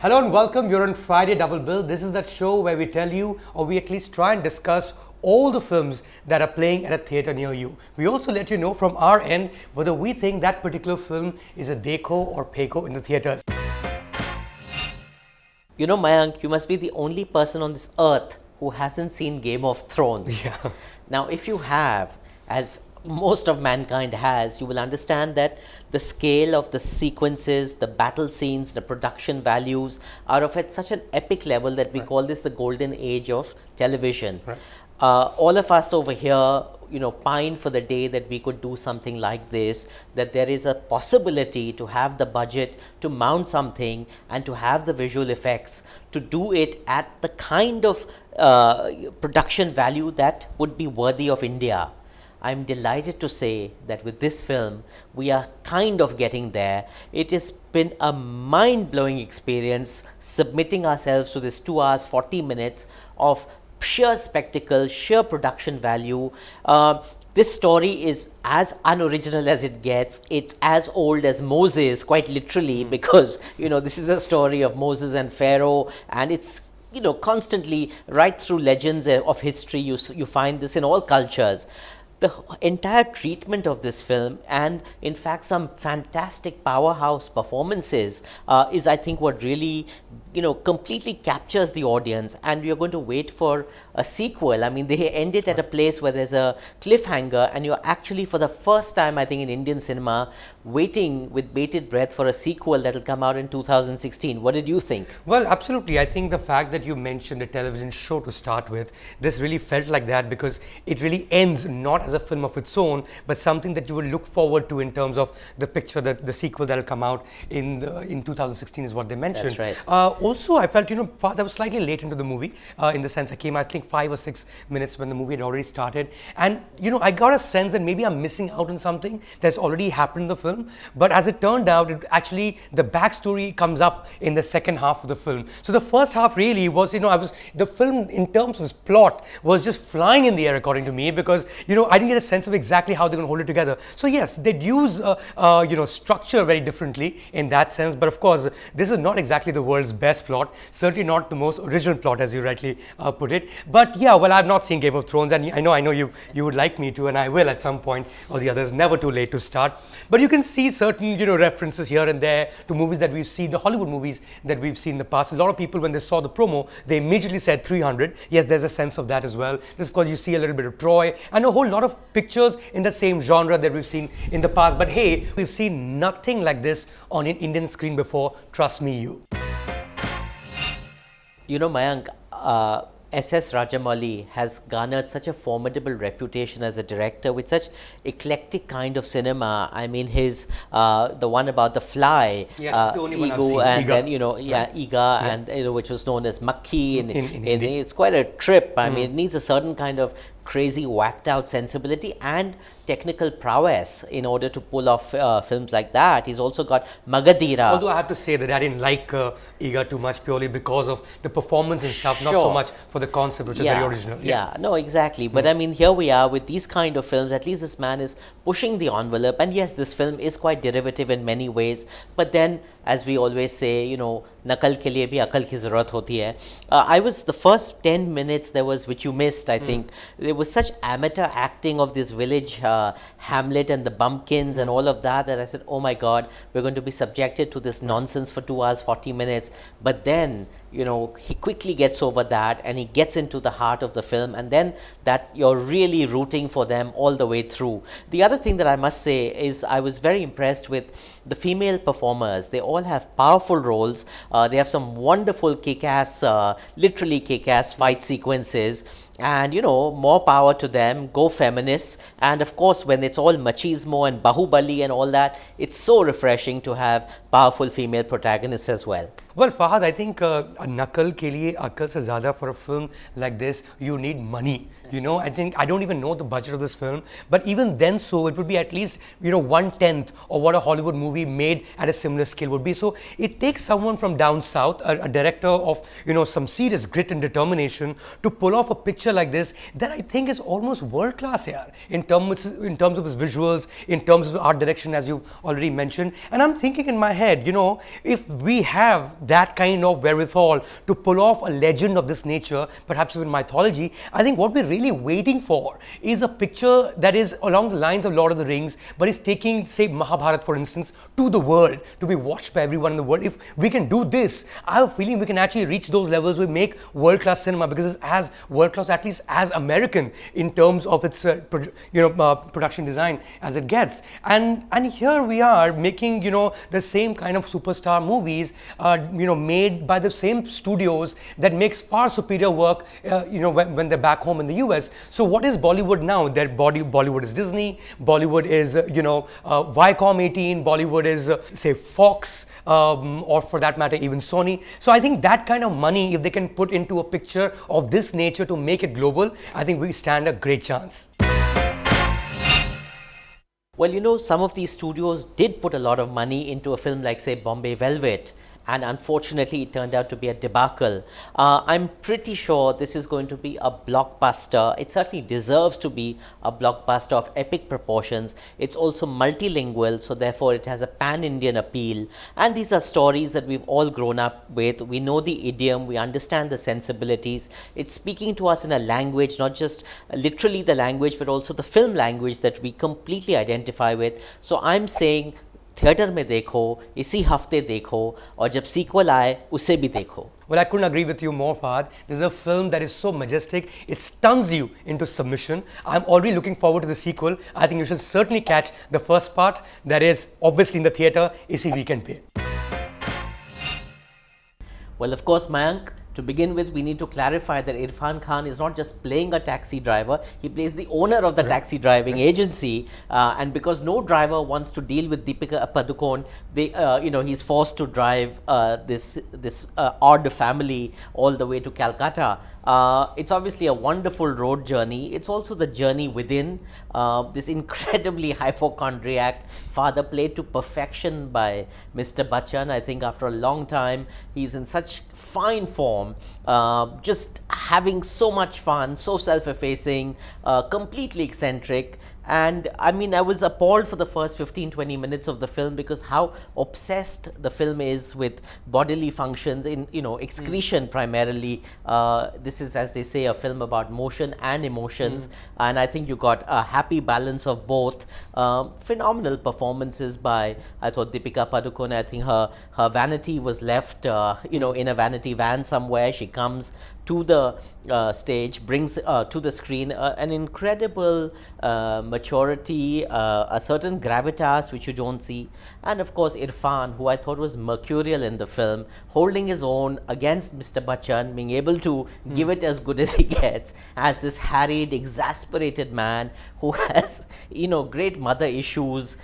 Hello and welcome. You're on Friday Double Bill. This is that show where we tell you, or we at least try and discuss all the films that are playing at a theatre near you. We also let you know from our end whether we think that particular film is a Deko or Peko in the theatres. You know, Mayank, you must be the only person on this earth who hasn't seen Game of Thrones. Yeah. Now, if you have, as most of mankind has, you will understand that the scale of the sequences, the battle scenes, the production values are of at such an epic level that we call this the golden age of television. Right. All of us over here, pine for the day that we could do something like this, that there is a possibility to have the budget to mount something and to have the visual effects, to do it at the kind of production value that would be worthy of India. I'm delighted to say that with this film, we are kind of getting there. It has been a mind-blowing experience submitting ourselves to this 2 hours, 40 minutes of sheer spectacle, sheer production value. This story is as unoriginal as it gets. It's as old as Moses, quite literally, because, this is a story of Moses and Pharaoh, and it's constantly right through legends of history. You find this in all cultures. The entire treatment of this film, and in fact some fantastic powerhouse performances, is I think what really completely captures the audience, and we are going to wait for a sequel. I mean, they end it at a place where there's a cliffhanger, and you're actually, for the first time I think in Indian cinema, waiting with bated breath for a sequel that will come out in 2016. What did you think? Well, absolutely. I think the fact that you mentioned a television show to start with, this really felt like that because it really ends not as a film of its own, but something that you will look forward to in terms of the picture, that the sequel that will come out in 2016 is what they mentioned. That's right. Also, I felt, I was slightly late into the movie in the sense I came, I think, 5 or 6 minutes when the movie had already started. And, I got a sense that maybe I'm missing out on something that's already happened in the film. But as it turned out, the backstory comes up in the second half of the film. So the first half really was, the film in terms of its plot was just flying in the air according to me because, I didn't get a sense of exactly how they're going to hold it together. So yes, they'd use, structure very differently in that sense. But of course, this is not exactly the world's best plot, certainly not the most original plot as you rightly put it. But yeah, well, I've not seen Game of Thrones, and I know you would like me to, and I will at some point or the other. It's never too late to start. But you can see certain references here and there to movies that we've seen, the Hollywood movies that we've seen in the past. A lot of people, when they saw the promo, they immediately said 300. Yes, there's a sense of that as well. This of course you see a little bit of Troy and a whole lot of pictures in the same genre that we've seen in the past. But hey, we've seen nothing like this on an Indian screen before. Trust me, you. Mayank, S.S. Rajamouli has garnered such a formidable reputation as a director with such eclectic kind of cinema. I mean, his the one about the fly, it's the only one I've Ego, seen. and Iga. then Iga, and which was known as Makki. In it's quite a trip. I mean, it needs a certain kind of crazy, whacked out sensibility and technical prowess in order to pull off films like that. He's also got Magadira. Although I have to say that I didn't like Iga too much purely because of the performance and stuff, not so Sure. much for the concept, which is very original. Yeah, no, exactly. But I mean, here we are with these kind of films. At least this man is pushing the envelope. And yes, this film is quite derivative in many ways. But then, as we always say, nakal ke liye bhi akal ki zarurat hoti hai. I was, the first 10 minutes there was, which you missed, I think, there was such amateur acting of this village Hamlet and the bumpkins and all of that I said, oh my God, we're going to be subjected to this nonsense for 2 hours, 40 minutes. But then, he quickly gets over that and he gets into the heart of the film, and then that you're really rooting for them all the way through. The other thing that I must say is I was very impressed with the female performers. They all have powerful roles. They have some wonderful kick-ass, literally kick-ass fight sequences. And more power to them, go feminists. And of course, when it's all machismo and bahubali and all that, it's so refreshing to have powerful female protagonists as well. Well, Fahad, I think nakal ke liye akal se zyada for a film like this, you need money. I think, I don't even know the budget of this film, but even then so, it would be at least, 1/10 of what a Hollywood movie made at a similar scale would be. So it takes someone from down south, a director of, some serious grit and determination to pull off a picture like this that I think is almost world class here in terms of his visuals, in terms of art direction, as you've already mentioned. And I'm thinking in my head, if we have that kind of wherewithal to pull off a legend of this nature, perhaps even mythology, I think what we're really waiting for is a picture that is along the lines of Lord of the Rings, but is taking, say, Mahabharata, for instance, to the world, to be watched by everyone in the world. If we can do this, I have a feeling we can actually reach those levels. We make world-class cinema, because it's as world-class, at least as American in terms of its production design as it gets. And here we are making the same kind of superstar movies made by the same studios that makes far superior work when they're back home in the US. So what is Bollywood now? Bollywood is Disney, Bollywood is Viacom 18, Bollywood is say Fox, or for that matter even Sony. So I think that kind of money, if they can put into a picture of this nature to make it global, I think we stand a great chance. Well, some of these studios did put a lot of money into a film like, say, Bombay Velvet. And unfortunately, it turned out to be a debacle. I'm pretty sure this is going to be a blockbuster. It certainly deserves to be a blockbuster of epic proportions. It's also multilingual, so therefore it has a pan-Indian appeal. And these are stories that we've all grown up with. We know the idiom, we understand the sensibilities. It's speaking to us in a language, not just literally the language, but also the film language that we completely identify with. So I'm saying, theatre में देखो, इसी हफ्ते देखो, और जब sequel आए उसे भी देखो. Well, I couldn't agree with you more, Fahad. This is a film that is so majestic, it stuns you into submission. I'm already looking forward to the sequel. I think you should certainly catch the first part, that is obviously in the theatre, इसी weekend पे. Well, of course, Mayank, to begin with, we need to clarify that Irfan Khan is not just playing a taxi driver, he plays the owner of the taxi driving agency, and because no driver wants to deal with Deepika Padukone, he's forced to drive this odd family all the way to Calcutta. It's obviously a wonderful road journey. It's also the journey within. This incredibly hypochondriac father, played to perfection by Mr. Bachchan. I think after a long time, he's in such fine form, just having so much fun, so self-effacing, completely eccentric. And I mean, I was appalled for the first 15-20 minutes of the film, because how obsessed the film is with bodily functions, in excretion primarily. This is, as they say, a film about motion and emotions, and I think you got a happy balance of both. Phenomenal performances by, I thought, Deepika Padukone. I think her vanity was left in a vanity van somewhere. She comes to the stage, brings to the screen an incredible maturity, a certain gravitas which you don't see, and of course Irfan, who I thought was mercurial in the film, holding his own against Mr. Bachchan, being able to give it as good as he gets, as this harried, exasperated man who has great mother issues,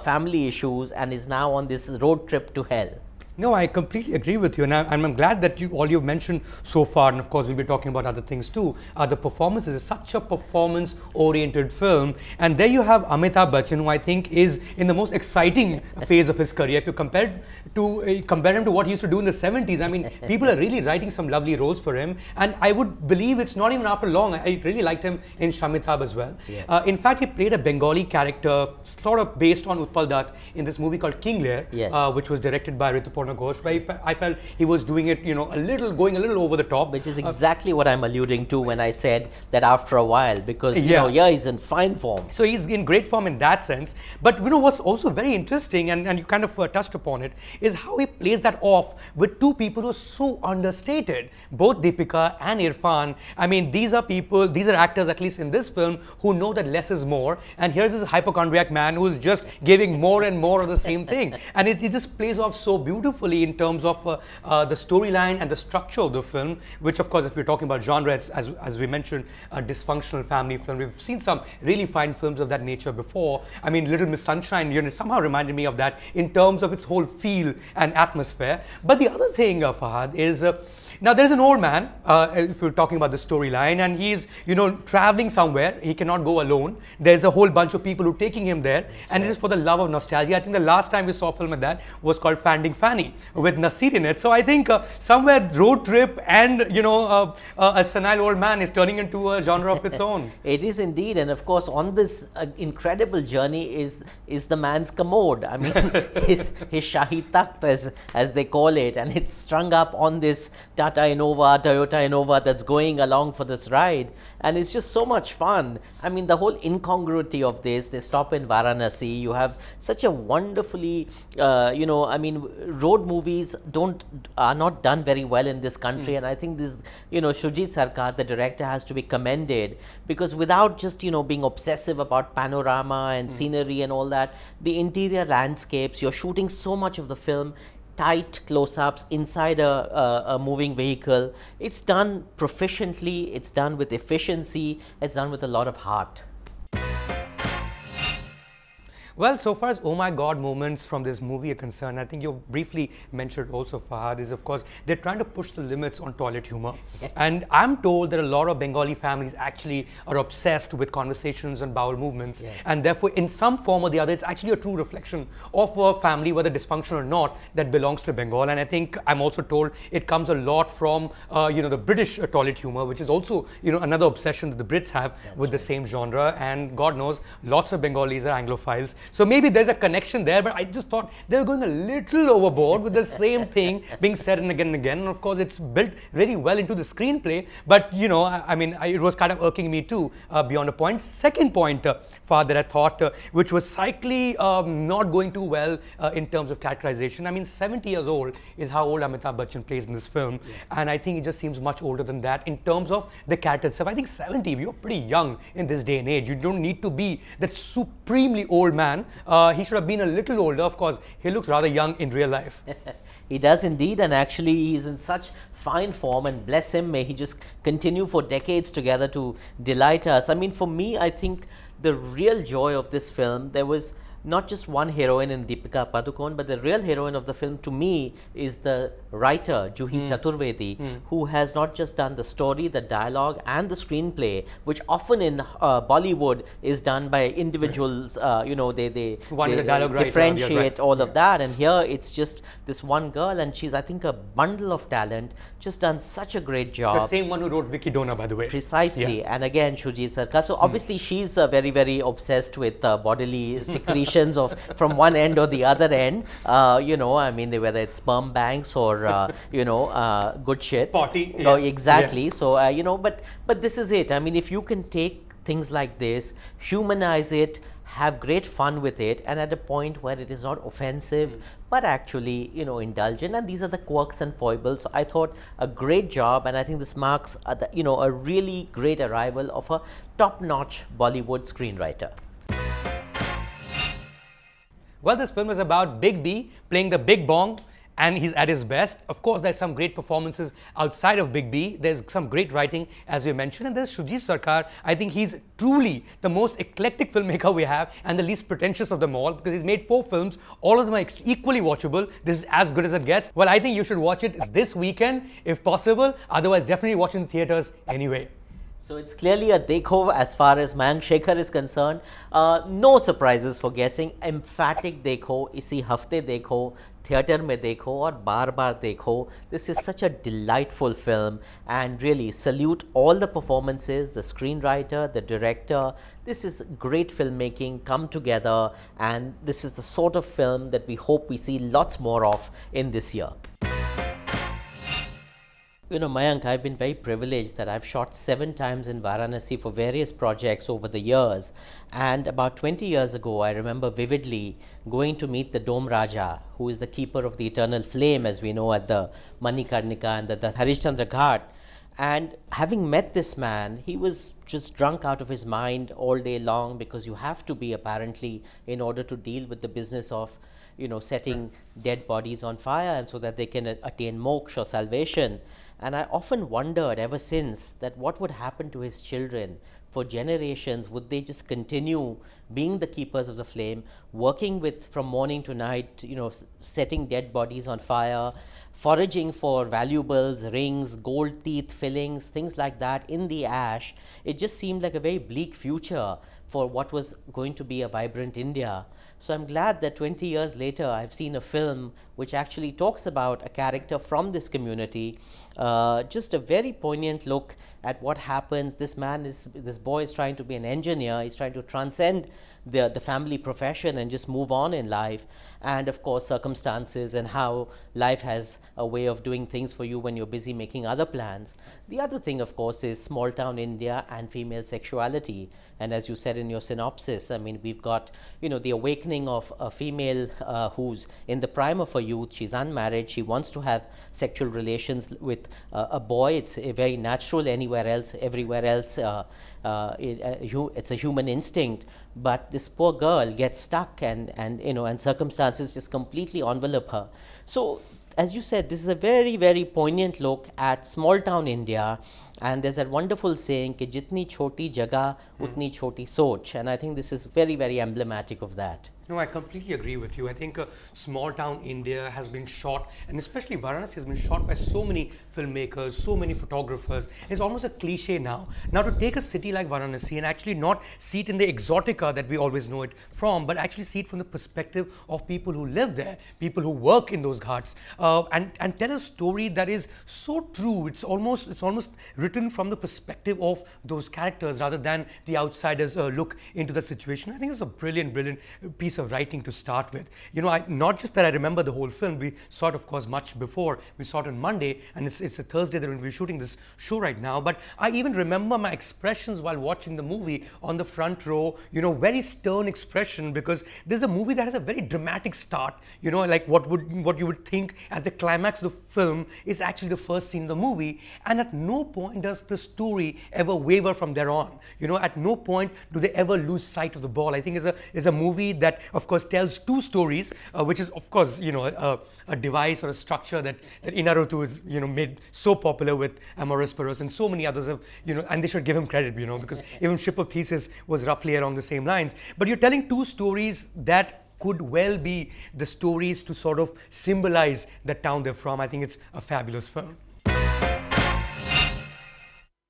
family issues, and is now on this road trip to hell. No, I completely agree with you, and I'm glad that all you've mentioned so far, and of course we'll be talking about other things too, are the performances. It's such a performance-oriented film, and there you have Amitabh Bachchan, who I think is in the most exciting phase of his career. If you compare him to what he used to do in the 70s, I mean, people are really writing some lovely roles for him, and I would believe it's not even after long. I really liked him in Shamitab as well. Yes. In fact, he played a Bengali character, sort of based on Utpal Dutt, in this movie called King Lear, yes. Which was directed by Rituparna Ghosh, but I felt he was doing it, going a little over the top. Which is exactly what I'm alluding to when I said that after a while, because he's in fine form. So he's in great form in that sense. But what's also very interesting, and you kind of touched upon it, is how he plays that off with two people who are so understated, both Deepika and Irfan. I mean, these are actors, at least in this film, who know that less is more. And here's this hypochondriac man who's just giving more and more of the same thing. And it just plays off so beautifully in terms of the storyline and the structure of the film, which of course, if we're talking about genre, as we mentioned, a dysfunctional family film. We've seen some really fine films of that nature before. I mean, Little Miss Sunshine somehow reminded me of that in terms of its whole feel and atmosphere. But the other thing, Fahad, is Now there's an old man, if you're talking about the storyline, and he's traveling somewhere. He cannot go alone. There's a whole bunch of people who are taking him there, and it is for the love of nostalgia. I think the last time we saw a film like that was called Fanding Fanny with Nasir in it. So I think somewhere road trip and a senile old man is turning into a genre of its own. It is indeed, and of course, on this incredible journey is the man's commode. I mean, his Shahi Takht, as they call it, and it's strung up on this Toyota Innova that's going along for this ride, and it's just so much fun. I mean, the whole incongruity of this. They stop in Varanasi. You have such a wonderfully, road movies are not done very well in this country, and I think this, Shujit Sarkar, the director, has to be commended, because without just being obsessive about panorama and scenery and all that, the interior landscapes, you're shooting so much of the film tight close-ups inside a moving vehicle. It's done proficiently, it's done with efficiency, it's done with a lot of heart. Well, so far as oh my god moments from this movie are concerned, I think you briefly mentioned also, Fahad, is of course they're trying to push the limits on toilet humor. Yes. And I'm told that a lot of Bengali families actually are obsessed with conversations on bowel movements. Yes. And therefore, in some form or the other, it's actually a true reflection of a family, whether dysfunctional or not, that belongs to Bengal. And I think I'm also told it comes a lot from the British toilet humor, which is also another obsession that the Brits have with the same genre. And God knows, lots of Bengalis are Anglophiles. So maybe there's a connection there, but I just thought they were going a little overboard with the same thing being said and again. And of course, it's built very well into the screenplay. But it was kind of irking me too, beyond a point. Second point, Fahad, that I thought, which was slightly not going too well in terms of characterization. I mean, 70 years old is how old Amitabh Bachchan plays in this film. Yes. And I think he just seems much older than that in terms of the character itself. I think 70, you're pretty young in this day and age. You don't need to be that supremely old man. He should have been a little older. Of course, he looks rather young in real life. He does indeed, and actually he's in such fine form, and bless him, may he just continue for decades together to delight us. I mean, for me, I think the real joy of this film, there was not just one heroine in Deepika Padukone, but the real heroine of the film to me is the writer, Juhi Chaturvedi, who has not just done the story, the dialogue and the screenplay, which often in Bollywood is done by individuals, they differentiate all of that. And here it's just this one girl, and she's, I think, a bundle of talent, just done such a great job. The same one who wrote Vicky Dona, by the way. Precisely. Yeah. And again, Shujit Sarkar. So obviously she's very, very obsessed with bodily secretions from one end or the other end, whether it's sperm banks or good shit. Potty. Yeah. Exactly. Yeah. So but this is it. I mean, if you can take things like this, humanize it, have great fun with it, and at a point where it is not offensive, but actually, indulgent, and these are the quirks and foibles. So I thought a great job, and I think this marks a really great arrival of a top-notch Bollywood screenwriter. Well, this film is about Big B playing the big bong, and he's at his best. Of course, there's some great performances outside of Big B. There's some great writing, as we mentioned, and there's Shujit Sarkar. I think he's truly the most eclectic filmmaker we have and the least pretentious of them all, because he's made 4 films. All of them are equally watchable. This is as good as it gets. Well, I think you should watch it this weekend, if possible. Otherwise, definitely watch it in theaters anyway. So it's clearly a dekho as far as Mayank Shekhar is concerned. No surprises for guessing. Emphatic dekho, isi hafte dekho, theatre mein dekho or bar bar dekho. This is such a delightful film, and really salute all the performances, the screenwriter, the director. This is great filmmaking come together, and this is the sort of film that we hope we see lots more of in this year. Mayank, I've been very privileged that I've shot 7 times in Varanasi for various projects over the years. And about 20 years ago, I remember vividly going to meet the Dome Raja, who is the keeper of the eternal flame, as we know, at the Manikarnika and the Harishchandra Ghat. And having met this man, he was just drunk out of his mind all day long, because you have to be, apparently, in order to deal with the business of setting dead bodies on fire, and so that they can attain moksha or salvation. And I often wondered ever since that what would happen to his children for generations, would they just continue being the keepers of the flame, working with from morning to night, setting dead bodies on fire, foraging for valuables, rings, gold teeth fillings, things like that in the ash? It just seemed like a very bleak future for what was going to be a vibrant India. So I'm glad that 20 years later I've seen a film which actually talks about a character from this community. Just a very poignant look at what happens. This boy is trying to be an engineer. He's trying to transcend the family profession and just move on in life. And of course, circumstances and how life has a way of doing things for you when you're busy making other plans. The other thing, of course, is small town India and female sexuality. And as you said in your synopsis, I mean, we've got, the awakening of a female who's in the prime of her youth. She's unmarried. She wants to have sexual relations with a boy. It's very natural everywhere else. It's a human instinct. But this poor girl gets stuck, and circumstances just completely envelop her. So, as you said, this is a very, very poignant look at small town India. And there's that wonderful saying, कि जितनी छोटी जगह उतनी छोटी सोच. And I think this is very, very emblematic of that. No, I completely agree with you. I think small town India has been shot, and especially Varanasi has been shot by so many filmmakers, so many photographers. It's almost a cliche now. Now, to take a city like Varanasi and actually not see it in the exotica that we always know it from, but actually see it from the perspective of people who live there, people who work in those ghats, and tell a story that is so true. It's almost written from the perspective of those characters rather than the outsiders look into the situation. I think it's a brilliant piece of writing to start with. Not just that I remember the whole film. We saw it, of course, much before. We saw it on Monday, and it's a Thursday that we're shooting this show right now. But I even remember my expressions while watching the movie on the front row. Very stern expression, because there's a movie that has a very dramatic start. Like what you would think as the climax of the film is actually the first scene of the movie, and at no point does the story ever waver from there on. At no point do they ever lose sight of the ball. I think it's a movie that, of course, tells two stories, which is, of course, a device or a structure that Inarutu is, made so popular with Amoris Perus, and so many others have, and they should give him credit, because even Ship of Theseus was roughly along the same lines. But you're telling two stories that could well be the stories to sort of symbolize the town they're from. I think it's a fabulous film.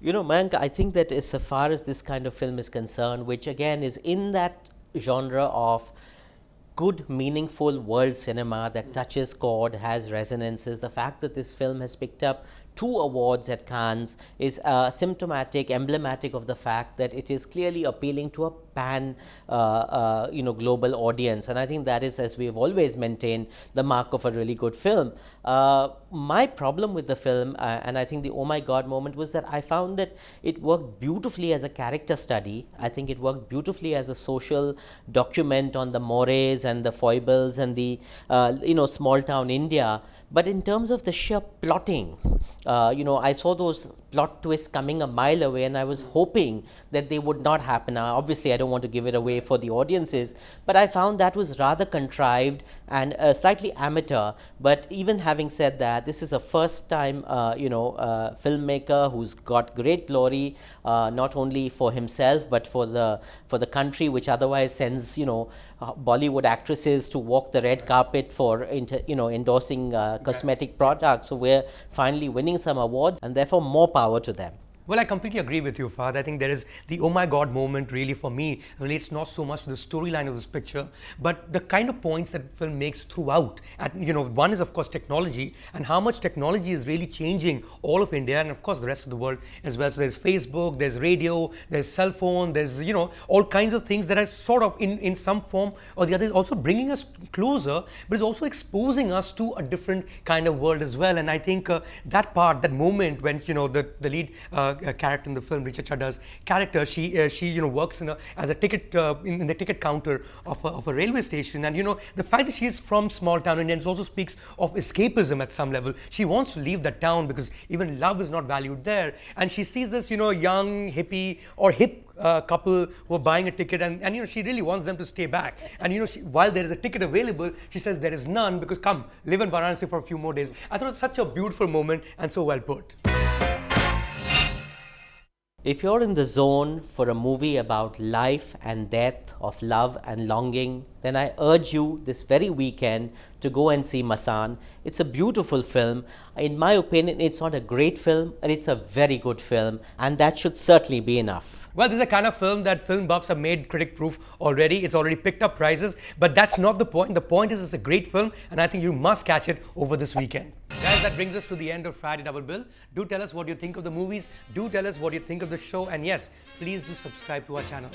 Mayank, I think that as far as this kind of film is concerned, which again is in that genre of good, meaningful world cinema that touches chord, has resonances, the fact that this film has picked up 2 awards at Cannes is symptomatic, emblematic of the fact that it is clearly appealing to a pan global audience. And I think that is, as we have always maintained, the mark of a really good film. My problem with the film, and I think the oh my god moment, was that I found that it worked beautifully as a character study. I think it worked beautifully as a social document on the mores and the foibles and the small town India. But in terms of the sheer plotting, I saw those plot twists coming a mile away, and I was hoping that they would not happen. Now, obviously, I don't want to give it away for the audiences, but I found that was rather contrived and slightly amateur. But even having said that, this is a first-time, filmmaker who's got great glory, not only for himself but for the country, which otherwise sends Bollywood actresses to walk the red carpet for endorsing cosmetic products. So we're finally winning some awards, and therefore more power to them. Well, I completely agree with you, Fahad. I think there is the oh my god moment really for me relates not so much to the storyline of this picture, but the kind of points that the film makes throughout. One is, of course, technology, and how much technology is really changing all of India and, of course, the rest of the world as well. So there's Facebook, there's radio, there's cell phone, there's, all kinds of things that are sort of in some form or the other also bringing us closer, but it's also exposing us to a different kind of world as well. And I think that moment when, the lead character in the film, Richa Chadda's character, she works as a ticket in the ticket counter of a railway station, and the fact that she is from small town India also speaks of escapism at some level. She wants to leave that town because even love is not valued there, and she sees this young hippie or hip couple who are buying a ticket, and she really wants them to stay back, and while there is a ticket available, she says there is none because come live in Varanasi for a few more days. I thought it was such a beautiful moment and so well put. If you're in the zone for a movie about life and death, of love and longing, then I urge you this very weekend to go and see Masan. It's a beautiful film. In my opinion, it's not a great film, but it's a very good film, and that should certainly be enough. Well, this is a kind of film that film buffs have made critic proof already. It's already picked up prizes, but that's not the point. The point is it's a great film, and I think you must catch it over this weekend. Guys, that brings us to the end of Friday Double Bill. Do tell us what you think of the movies. Do tell us what you think of the show. And yes, please do subscribe to our channel.